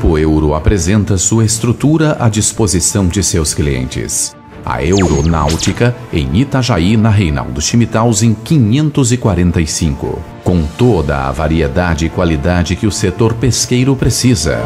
Grupo Euro apresenta sua estrutura à disposição de seus clientes. A Euronáutica, em Itajaí, na Reinaldo Schmittausen 545. Com toda a variedade e qualidade que o setor pesqueiro precisa.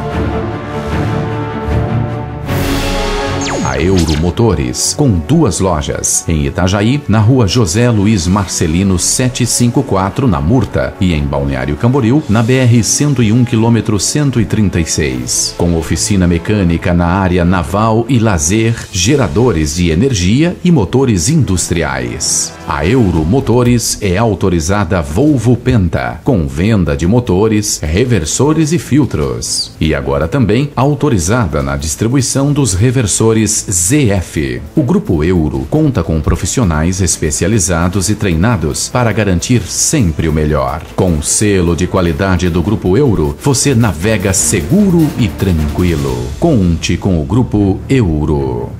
A Euromotores, com 2 lojas, em Itajaí, na rua José Luiz Marcelino 754, na Murta, e em Balneário Camboriú, na BR 101 km 136. Com oficina mecânica na área naval e lazer, geradores de energia e motores industriais. A Euromotores é autorizada Volvo Penta, com venda de motores, reversores e filtros. E agora também autorizada na distribuição dos reversores ZF. O Grupo Euro conta com profissionais especializados e treinados para garantir sempre o melhor. Com o selo de qualidade do Grupo Euro, você navega seguro e tranquilo. Conte com o Grupo Euro.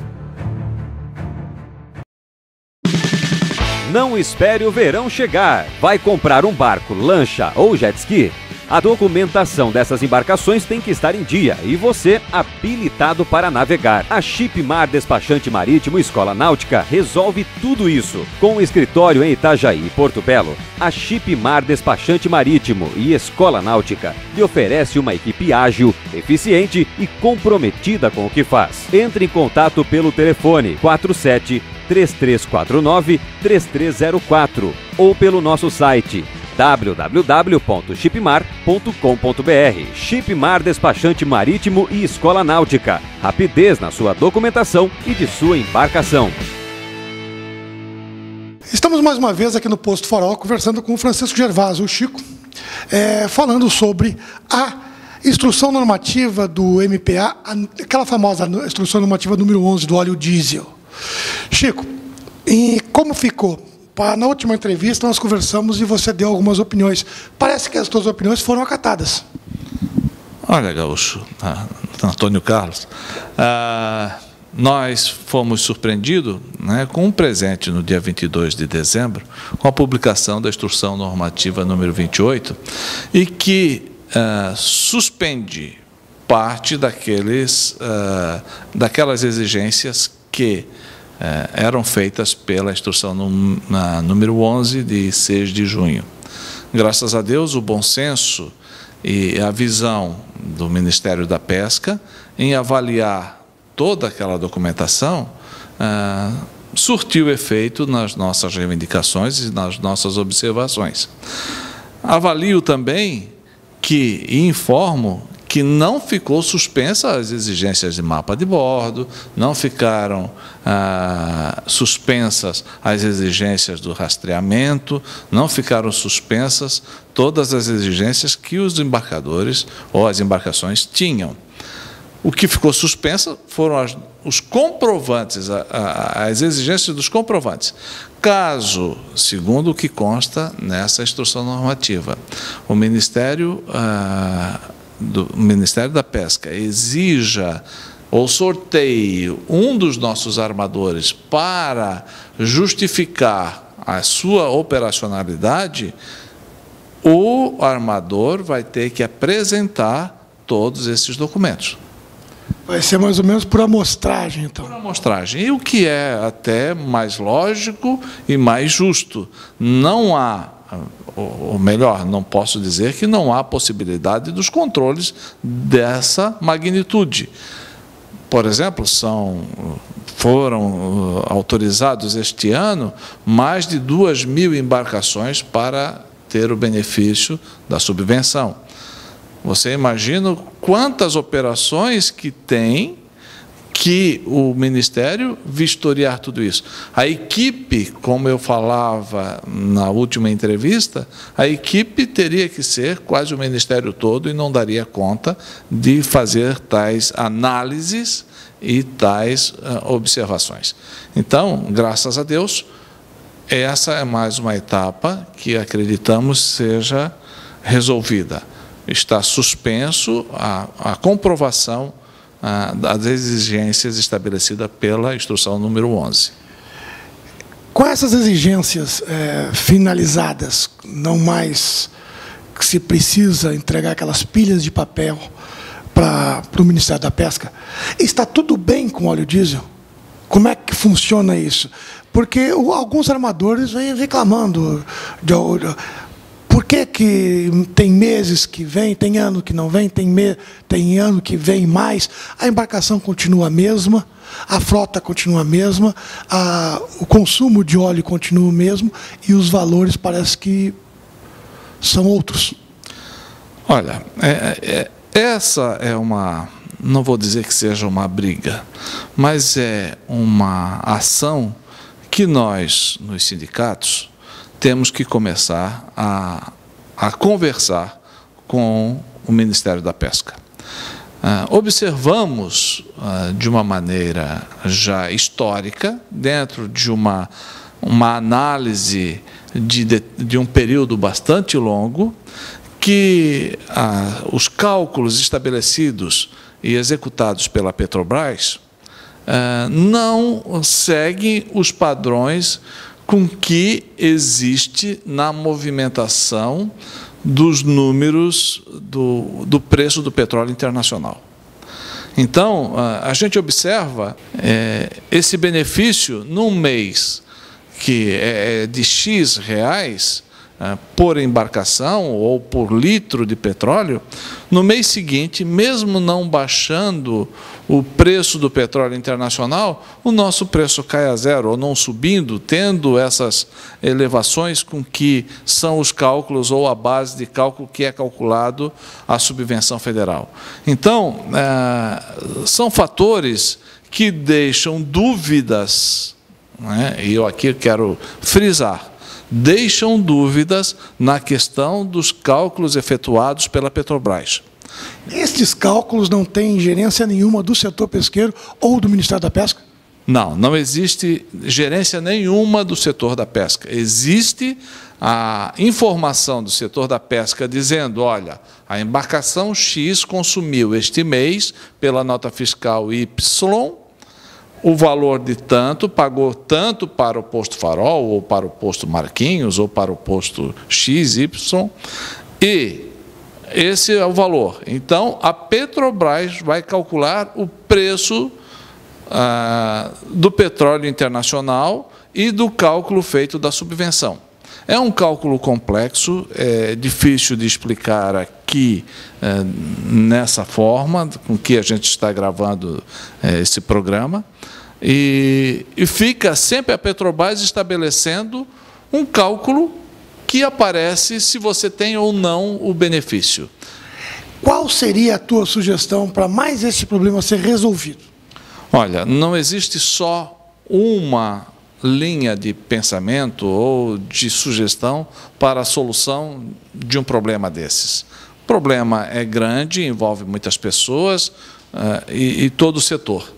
Não espere o verão chegar. Vai comprar um barco, lancha ou jet ski? A documentação dessas embarcações tem que estar em dia e você habilitado para navegar. A Shipmar Despachante Marítimo Escola Náutica resolve tudo isso. Com um escritório em Itajaí e Porto Belo, a Shipmar Despachante Marítimo e Escola Náutica lhe oferece uma equipe ágil, eficiente e comprometida com o que faz. Entre em contato pelo telefone 47-3349-3304 ou pelo nosso site www.shipmar.com.br. Shipmar Despachante Marítimo e Escola Náutica. Rapidez na sua documentação e de sua embarcação. Estamos mais uma vez aqui no Posto Farol conversando com o Francisco Gervásio, o Chico, falando sobre a instrução normativa do MPA, aquela famosa instrução normativa número 11 do óleo diesel. Chico, e como ficou? Na última entrevista nós conversamos e você deu algumas opiniões. Parece que as suas opiniões foram acatadas. Olha, Gaúcho, Antônio Carlos, nós fomos surpreendidos, né, com um presente no dia 22 de dezembro, com a publicação da Instrução Normativa número 28, e que suspende parte daquelas exigências que eram feitas pela instrução número 11 de 6 de junho. Graças a Deus, o bom senso e a visão do Ministério da Pesca em avaliar toda aquela documentação surtiu efeito nas nossas reivindicações e nas nossas observações. Avalio também e informo que não ficou suspensa as exigências de mapa de bordo, não ficaram suspensas as exigências do rastreamento, não ficaram suspensas todas as exigências que os embarcadores ou as embarcações tinham. O que ficou suspensa foram os comprovantes, as exigências dos comprovantes. Caso, segundo o que consta nessa instrução normativa, o Ministério da Pesca exija ou sorteie um dos nossos armadores para justificar a sua operacionalidade, o armador vai ter que apresentar todos esses documentos. Vai ser mais ou menos por amostragem, então. Por amostragem. E o que é até mais lógico e mais justo. Não há, ou melhor, não posso dizer que não há possibilidade dos controles dessa magnitude. Por exemplo, foram autorizados este ano mais de 2.000 embarcações para ter o benefício da subvenção. Você imagina quantas operações que tem que o Ministério vistoriar tudo isso. A equipe, como eu falava na última entrevista, a equipe teria que ser quase o Ministério todo e não daria conta de fazer tais análises e tais observações. Então, graças a Deus, essa é mais uma etapa que acreditamos seja resolvida. Está suspenso a comprovação das exigências estabelecidas pela instrução número 11. Com essas exigências finalizadas, não mais que se precisa entregar aquelas pilhas de papel para o Ministério da Pesca. Está tudo bem com óleo diesel? Como é que funciona isso? Porque alguns armadores vêm reclamando por que tem meses que vem, tem ano que não vem, tem ano que vem mais, a embarcação continua a mesma, a frota continua a mesma, o consumo de óleo continua o mesmo e os valores parece que são outros. Olha, essa é uma, não vou dizer que seja uma briga, mas é uma ação que nós, nos sindicatos, temos que começar a conversar com o Ministério da Pesca. Observamos, de uma maneira já histórica, dentro de uma análise de um período bastante longo, que os cálculos estabelecidos e executados pela Petrobras não seguem os padrões com que existe na movimentação dos números do preço do petróleo internacional. Então, a gente observa esse benefício num mês que é de X reais por embarcação ou por litro de petróleo, no mês seguinte, mesmo não baixando o preço do petróleo internacional, o nosso preço cai a zero, ou não subindo, tendo essas elevações com que são os cálculos ou a base de cálculo que é calculado a subvenção federal. Então, são fatores que deixam dúvidas, né? E eu aqui quero frisar, deixam dúvidas na questão dos cálculos efetuados pela Petrobras. Estes cálculos não têm ingerência nenhuma do setor pesqueiro ou do Ministério da Pesca? Não, não existe gerência nenhuma do setor da pesca. Existe a informação do setor da pesca dizendo, olha, a embarcação X consumiu este mês, pela nota fiscal Y, o valor de tanto, pagou tanto para o posto Farol, ou para o posto Marquinhos, ou para o posto XY, e esse é o valor. Então, a Petrobras vai calcular o preço do petróleo internacional e do cálculo feito da subvenção. É um cálculo complexo, é difícil de explicar aqui nessa forma com que a gente está gravando esse programa, e fica sempre a Petrobras estabelecendo um cálculo que aparece se você tem ou não o benefício. Qual seria a tua sugestão para mais esse problema ser resolvido? Olha, não existe só uma linha de pensamento ou de sugestão para a solução de um problema desses. O problema é grande, envolve muitas pessoas e todo o setor.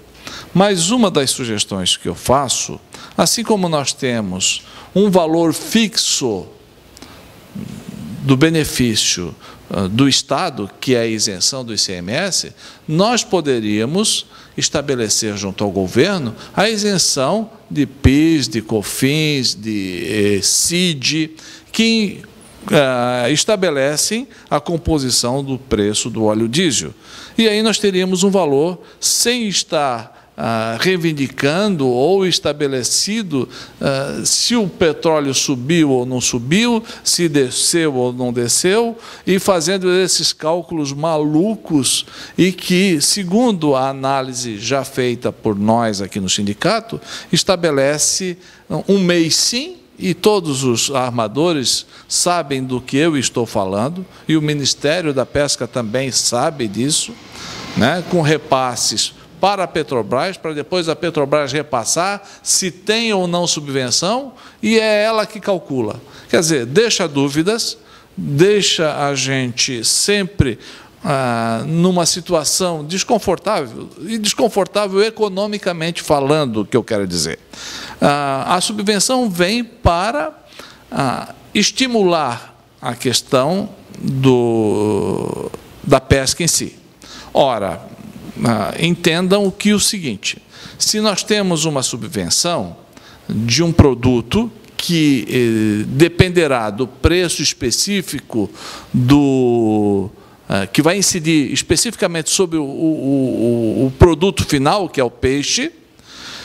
Mas uma das sugestões que eu faço, assim como nós temos um valor fixo do benefício do Estado, que é a isenção do ICMS, nós poderíamos estabelecer junto ao governo a isenção de PIS, de COFINS, de CID, que estabelecem a composição do preço do óleo diesel. E aí nós teríamos um valor sem estar reivindicando ou estabelecido se o petróleo subiu ou não subiu, se desceu ou não desceu, e fazendo esses cálculos malucos e que, segundo a análise já feita por nós aqui no sindicato, estabelece um mês sim, e todos os armadores sabem do que eu estou falando, e o Ministério da Pesca também sabe disso, né, com repasses para a Petrobras, para depois a Petrobras repassar se tem ou não subvenção, e é ela que calcula. Quer dizer, deixa dúvidas, deixa a gente sempre numa situação desconfortável, e desconfortável economicamente falando, o que eu quero dizer. A subvenção vem para estimular a questão da pesca em si. Ora, entendam que o seguinte, se nós temos uma subvenção de um produto que dependerá do preço específico do que vai incidir especificamente sobre o produto final, que é o peixe,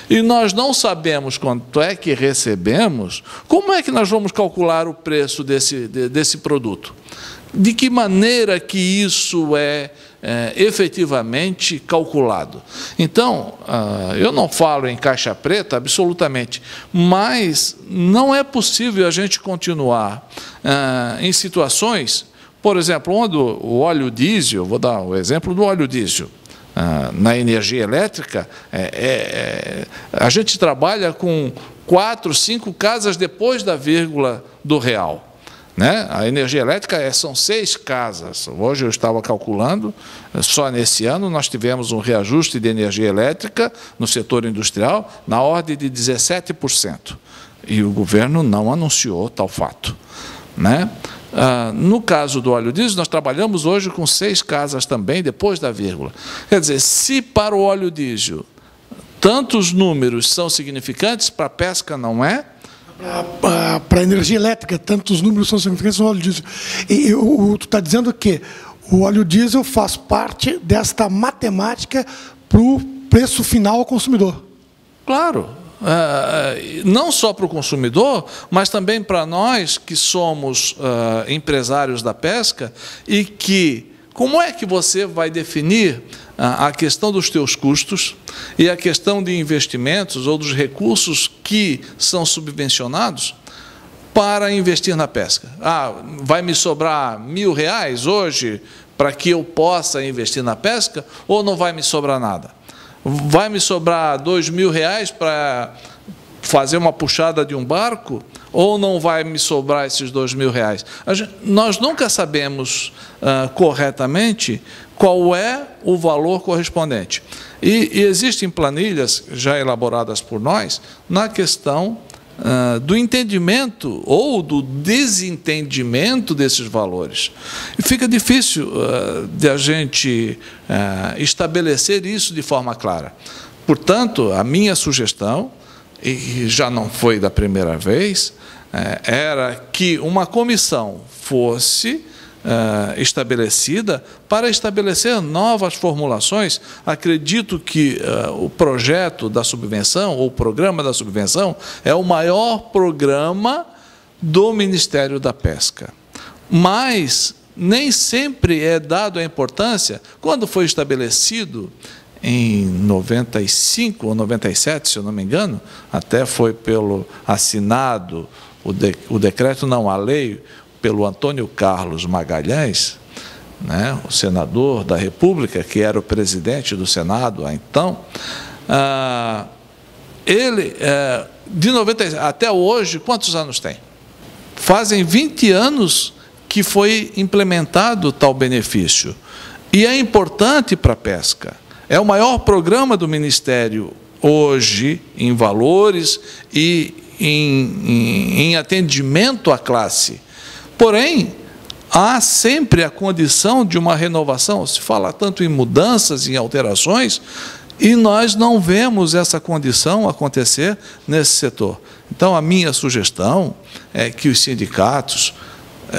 e nós não sabemos quanto é que recebemos, como é que nós vamos calcular o preço desse produto? De que maneira que isso é efetivamente calculado? Então, eu não falo em caixa preta, absolutamente, mas não é possível a gente continuar em situações, por exemplo, onde o óleo diesel, vou dar o exemplo do óleo diesel, na energia elétrica, a gente trabalha com 4, 5 casas depois da vírgula do real. Né? A energia elétrica são 6 casas. Hoje eu estava calculando, só nesse ano nós tivemos um reajuste de energia elétrica no setor industrial na ordem de 17%. E o governo não anunciou tal fato. Né? No caso do óleo diesel, nós trabalhamos hoje com 6 casas também, depois da vírgula. Quer dizer, se para o óleo diesel tantos números são significantes, para a pesca não é? Para a energia elétrica, tantos números são significantes no óleo diesel. E tu está dizendo que o óleo diesel faz parte desta matemática para o preço final ao consumidor. Claro. Não só para o consumidor, mas também para nós que somos empresários da pesca e que, como é que você vai definir a questão dos teus custos e a questão de investimentos ou dos recursos que são subvencionados para investir na pesca? Vai me sobrar R$1.000 hoje para que eu possa investir na pesca ou não vai me sobrar nada? Vai me sobrar R$2.000 para fazer uma puxada de um barco ou não vai me sobrar esses R$2.000? Nós nunca sabemos corretamente qual é o valor correspondente. E existem planilhas já elaboradas por nós na questão do entendimento ou do desentendimento desses valores. E fica difícil de a gente estabelecer isso de forma clara. Portanto, a minha sugestão, e já não foi da primeira vez, era que uma comissão fosse estabelecida para estabelecer novas formulações. Acredito que o projeto da subvenção, ou o programa da subvenção, é o maior programa do Ministério da Pesca. Mas nem sempre é dado a importância. Quando foi estabelecido, em 95 ou 97, se eu não me engano, até foi assinado o decreto, não, a lei, pelo Antônio Carlos Magalhães, né, o senador da República, que era o presidente do Senado então, ele, de 90 até hoje, quantos anos tem? Fazem 20 anos que foi implementado tal benefício. E é importante para a pesca. É o maior programa do Ministério hoje, em valores e em atendimento à classe. Porém, há sempre a condição de uma renovação. Se fala tanto em mudanças, em alterações, e nós não vemos essa condição acontecer nesse setor. Então, a minha sugestão é que os sindicatos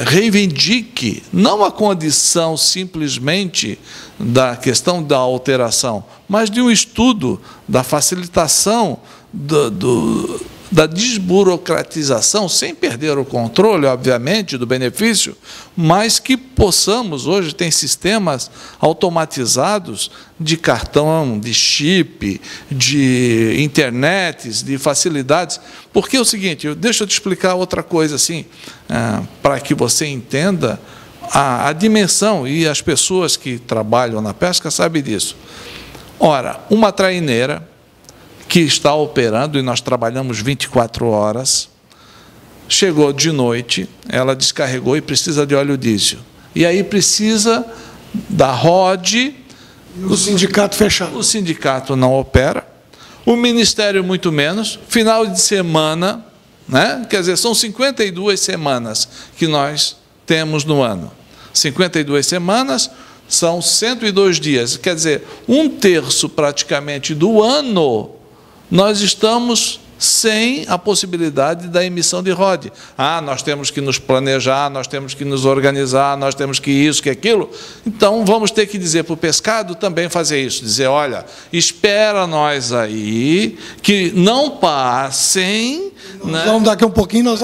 reivindiquem não a condição simplesmente da questão da alteração, mas de um estudo da facilitação da desburocratização, sem perder o controle, obviamente, do benefício, mas que possamos, hoje tem sistemas automatizados de cartão, de chip, de internets, de facilidades. Porque é o seguinte, deixa eu te explicar outra coisa assim, para que você entenda a dimensão, e as pessoas que trabalham na pesca sabem disso. Ora, uma traineira que está operando, e nós trabalhamos 24 horas, chegou de noite, ela descarregou e precisa de óleo diesel. E aí precisa da ROD. O sindicato fechado. O sindicato não opera, o Ministério muito menos, final de semana, né? Quer dizer, são 52 semanas que nós temos no ano. 52 semanas são 102 dias, quer dizer, 1/3 praticamente do ano nós estamos sem a possibilidade da emissão de ROD. Nós temos que nos planejar, nós temos que nos organizar, nós temos que isso, que aquilo. Então, vamos ter que dizer para o pescado também fazer isso, dizer, olha, espera nós aí, que não passem... Né? Vamos daqui um pouquinho,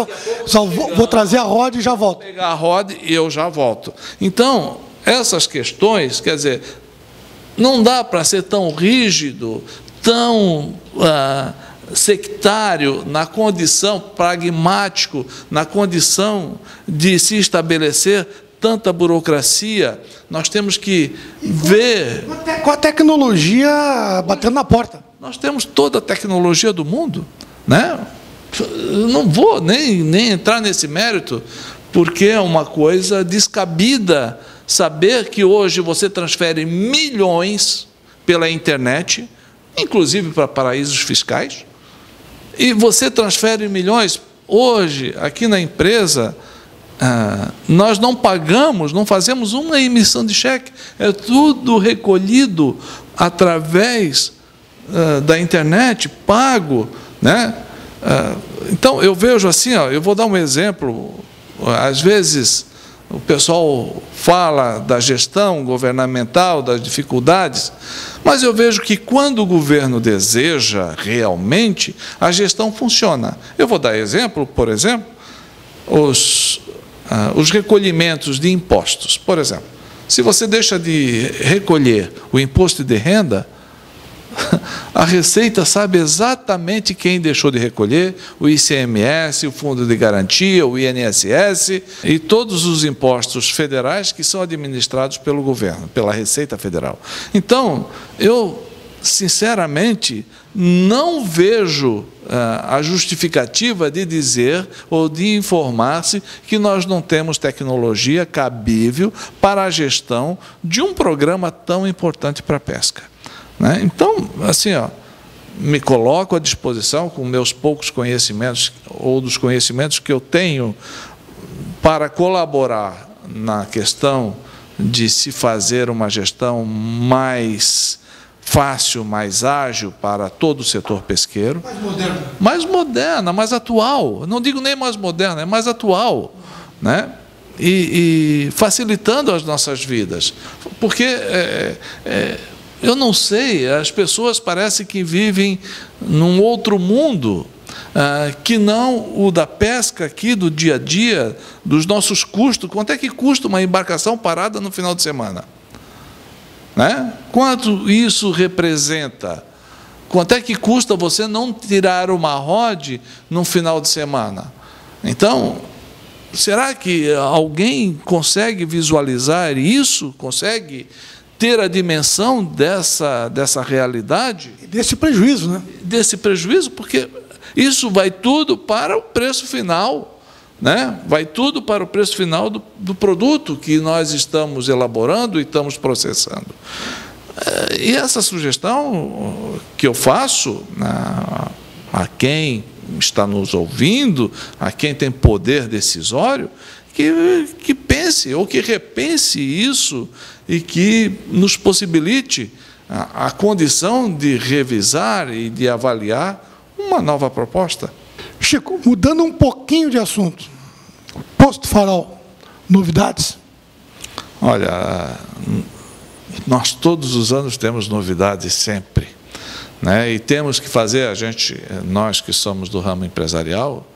vou trazer a ROD e já volto. Vou pegar a ROD e eu já volto. Então, essas questões, quer dizer, não dá para ser tão rígido, tão... sectário, na condição pragmático, na condição de se estabelecer tanta burocracia. Nós temos que ver... Com a tecnologia batendo na porta. Nós temos toda a tecnologia do mundo, né? Eu não vou nem entrar nesse mérito, porque é uma coisa descabida saber que hoje você transfere milhões pela internet, inclusive para paraísos fiscais, e você transfere milhões. Hoje, aqui na empresa, nós não pagamos, não fazemos uma emissão de cheque. É tudo recolhido através da internet, pago, né? Então, eu vejo assim, eu vou dar um exemplo. Às vezes, o pessoal fala da gestão governamental, das dificuldades, mas eu vejo que quando o governo deseja realmente, a gestão funciona. Eu vou dar exemplo, por exemplo, os recolhimentos de impostos. Por exemplo, se você deixa de recolher o imposto de renda, a Receita sabe exatamente quem deixou de recolher, o ICMS, o Fundo de Garantia, o INSS e todos os impostos federais que são administrados pelo governo, pela Receita Federal. Então, eu, sinceramente, não vejo a justificativa de dizer ou de informar-se que nós não temos tecnologia cabível para a gestão de um programa tão importante para a pesca. Então, assim, me coloco à disposição com meus poucos conhecimentos, ou dos conhecimentos que eu tenho, para colaborar na questão de se fazer uma gestão mais fácil, mais ágil para todo o setor pesqueiro. Mais moderna, mais atual. Não digo nem mais moderna, é mais atual, né? E facilitando as nossas vidas. Porque... eu não sei, as pessoas parecem que vivem num outro mundo, que não o da pesca aqui, do dia a dia, dos nossos custos. Quanto é que custa uma embarcação parada no final de semana? Né? Quanto isso representa? Quanto é que custa você não tirar uma ROD no final de semana? Então, será que alguém consegue visualizar isso? Consegue ter a dimensão dessa realidade? Desse prejuízo, né? Desse prejuízo, porque isso vai tudo para o preço final, né? Vai tudo para o preço final do produto que nós estamos elaborando e estamos processando. E essa sugestão que eu faço a quem está nos ouvindo, a quem tem poder decisório, que pense ou que repense isso e que nos possibilite a condição de revisar e de avaliar uma nova proposta. Chico, mudando um pouquinho de assunto, Posto Farol, novidades? Olha, nós todos os anos temos novidades sempre, né? E temos que fazer, nós que somos do ramo empresarial,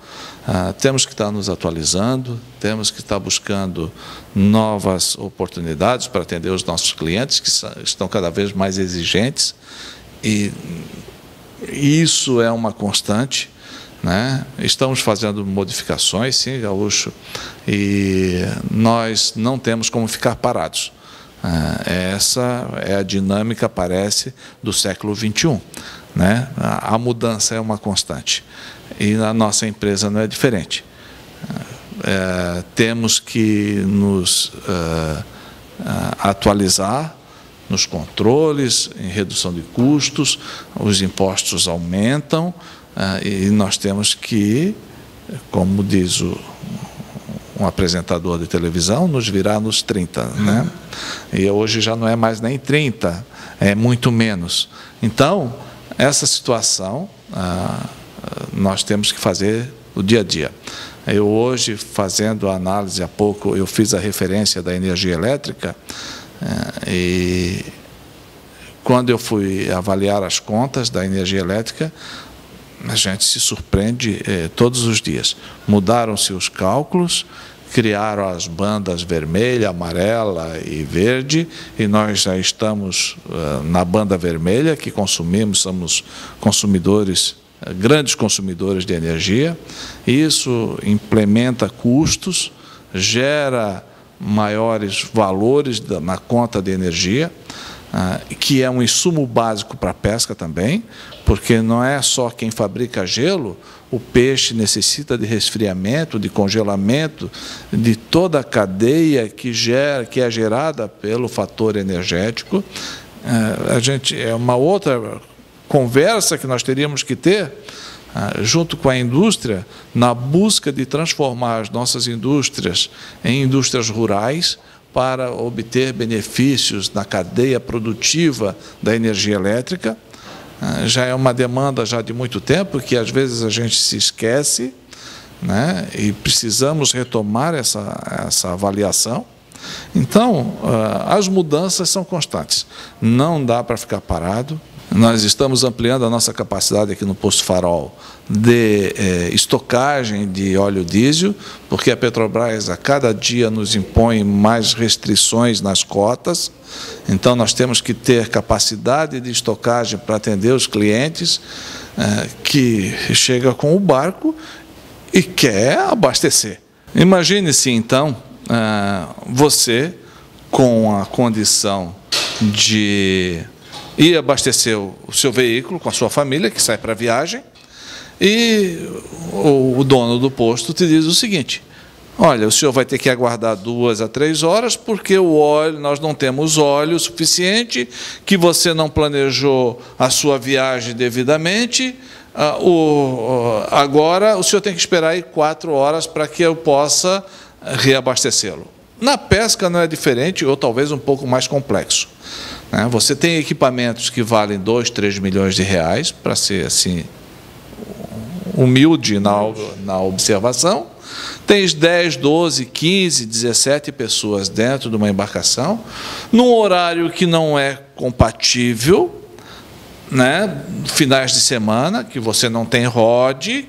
temos que estar nos atualizando, temos que estar buscando novas oportunidades para atender os nossos clientes, que estão cada vez mais exigentes, e isso é uma constante, né? Estamos fazendo modificações, sim, Gaúcho, e nós não temos como ficar parados. Essa é a dinâmica, parece, do século XXI. Né? A mudança é uma constante. E a nossa empresa não é diferente. Temos que nos atualizar nos controles, em redução de custos, os impostos aumentam, e nós temos que, como diz um apresentador de televisão, nos virar nos 30. Né? E hoje já não é mais nem 30, é muito menos. Então, essa situação nós temos que fazer o dia a dia. Eu hoje, fazendo a análise há pouco, eu fiz a referência da energia elétrica, e quando eu fui avaliar as contas da energia elétrica, a gente se surpreende todos os dias. Mudaram-se os cálculos, criaram as bandas vermelha, amarela e verde, e nós já estamos na banda vermelha, que consumimos, somos consumidores, grandes consumidores de energia. Isso implementa custos, gera maiores valores na conta de energia, que é um insumo básico para a pesca também, porque não é só quem fabrica gelo, o peixe necessita de resfriamento, de congelamento, de toda a cadeia que é gerada pelo fator energético. É uma outra conversa que nós teríamos que ter junto com a indústria, na busca de transformar as nossas indústrias em indústrias rurais, para obter benefícios na cadeia produtiva da energia elétrica. Já é uma demanda já de muito tempo, que às vezes a gente se esquece, né? E precisamos retomar essa avaliação. Então, as mudanças são constantes, não dá para ficar parado. Nós estamos ampliando a nossa capacidade aqui no Posto Farol de estocagem de óleo diesel, porque a Petrobras a cada dia nos impõe mais restrições nas cotas. Então nós temos que ter capacidade de estocagem para atender os clientes que chegam com o barco e quer abastecer. Imagine-se então você com a condição de ir abastecer o seu veículo com a sua família, que sai para a viagem, e o dono do posto te diz o seguinte: olha, o senhor vai ter que aguardar 2 a 3 horas, porque o óleo, nós não temos óleo suficiente, que você não planejou a sua viagem devidamente, agora o senhor tem que esperar aí 4 horas para que eu possa reabastecê-lo. Na pesca não é diferente, ou talvez um pouco mais complexo. Você tem equipamentos que valem 2, 3 milhões de reais, para ser assim humilde na observação. Tens 10, 12, 15, 17 pessoas dentro de uma embarcação, num horário que não é compatível, né? Finais de semana, que você não tem rode,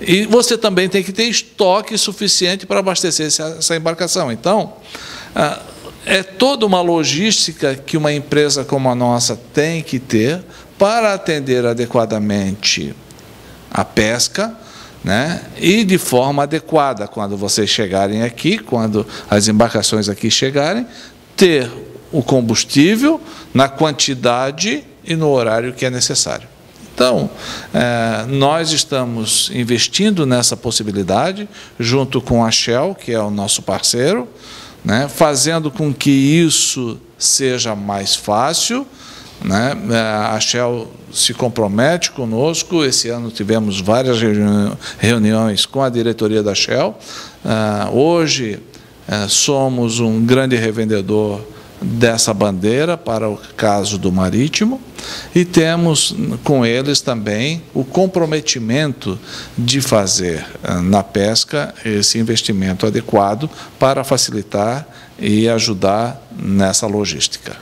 e você também tem que ter estoque suficiente para abastecer essa embarcação. Então, é toda uma logística que uma empresa como a nossa tem que ter para atender adequadamente a pesca, né? E de forma adequada, quando vocês chegarem aqui, quando as embarcações aqui chegarem, ter o combustível na quantidade e no horário que é necessário. Então, nós estamos investindo nessa possibilidade, junto com a Shell, que é o nosso parceiro, né, fazendo com que isso seja mais fácil, né? A Shell se compromete conosco. Esse ano tivemos várias reuniões com a diretoria da Shell. Hoje somos um grande revendedor dessa bandeira para o caso do marítimo, e temos com eles também o comprometimento de fazer na pesca esse investimento adequado para facilitar e ajudar nessa logística.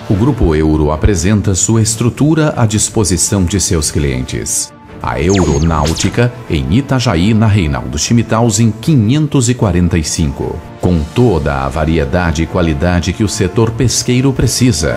O Grupo Euro apresenta sua estrutura à disposição de seus clientes. A Euronáutica, em Itajaí, na Reinaldo Schmittausen 545. Com toda a variedade e qualidade que o setor pesqueiro precisa.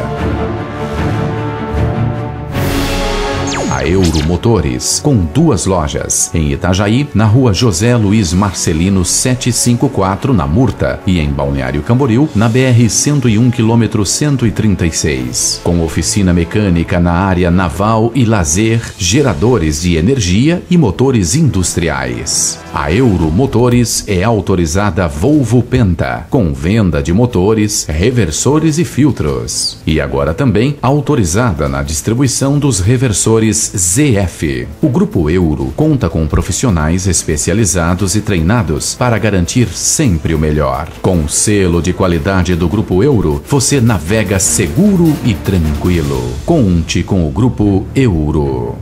A Euromotores, com 2 lojas, em Itajaí, na rua José Luiz Marcelino 754, na Murta, e em Balneário Camboriú, na BR-101, quilômetro 136. Com oficina mecânica na área naval e lazer, geradores de energia e motores industriais. A Euromotores é autorizada Volvo Penta, com venda de motores, reversores e filtros. E agora também autorizada na distribuição dos reversores ZF. O Grupo Euro conta com profissionais especializados e treinados para garantir sempre o melhor. Com o selo de qualidade do Grupo Euro, você navega seguro e tranquilo. Conte com o Grupo Euro.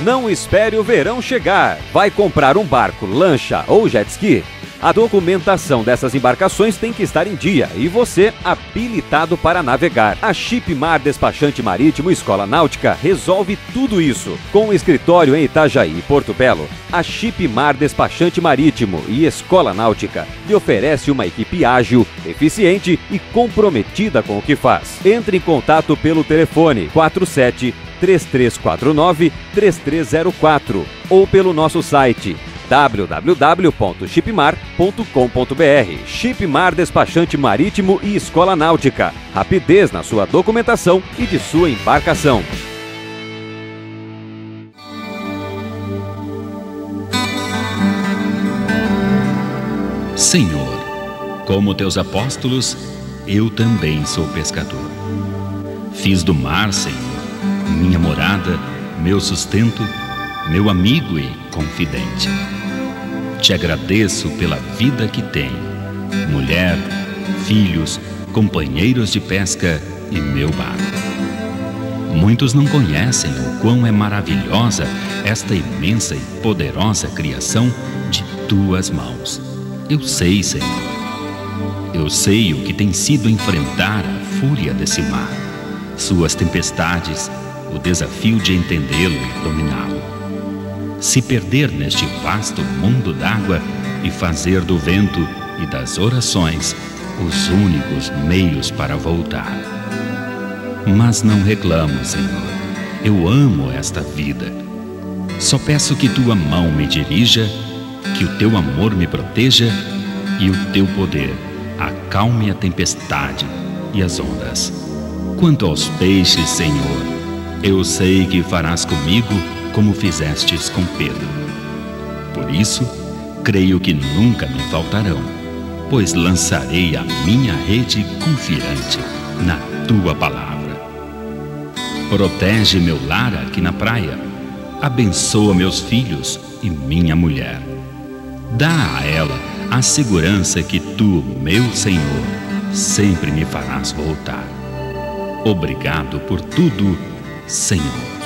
Não espere o verão chegar. Vai comprar um barco, lancha ou jet ski? A documentação dessas embarcações tem que estar em dia e você habilitado para navegar. A Shipmar Despachante Marítimo Escola Náutica resolve tudo isso. Com um escritório em Itajaí e Porto Belo, a Shipmar Despachante Marítimo e Escola Náutica lhe oferece uma equipe ágil, eficiente e comprometida com o que faz. Entre em contato pelo telefone 47-3349-3304 ou pelo nosso site www.shipmar.com.br. Shipmar Despachante Marítimo e Escola Náutica. Rapidez na sua documentação e de sua embarcação. Senhor, como teus apóstolos, eu também sou pescador. Fiz do mar, Senhor, minha morada, meu sustento, meu amigo e confidente. Te agradeço pela vida que tenho, mulher, filhos, companheiros de pesca e meu barco. Muitos não conhecem o quão é maravilhosa esta imensa e poderosa criação de tuas mãos. Eu sei, Senhor. Eu sei o que tem sido enfrentar a fúria desse mar, suas tempestades, o desafio de entendê-lo e dominá-lo. Se perder neste vasto mundo d'água e fazer do vento e das orações os únicos meios para voltar. Mas não reclamo, Senhor. Eu amo esta vida. Só peço que tua mão me dirija, que o teu amor me proteja e o teu poder acalme a tempestade e as ondas. Quanto aos peixes, Senhor, eu sei que farás comigo como fizestes com Pedro. Por isso, creio que nunca me faltarão, pois lançarei a minha rede confiante na tua palavra. Protege meu lar aqui na praia, abençoa meus filhos e minha mulher. Dá a ela a segurança que tu, meu Senhor, sempre me farás voltar. Obrigado por tudo, Senhor.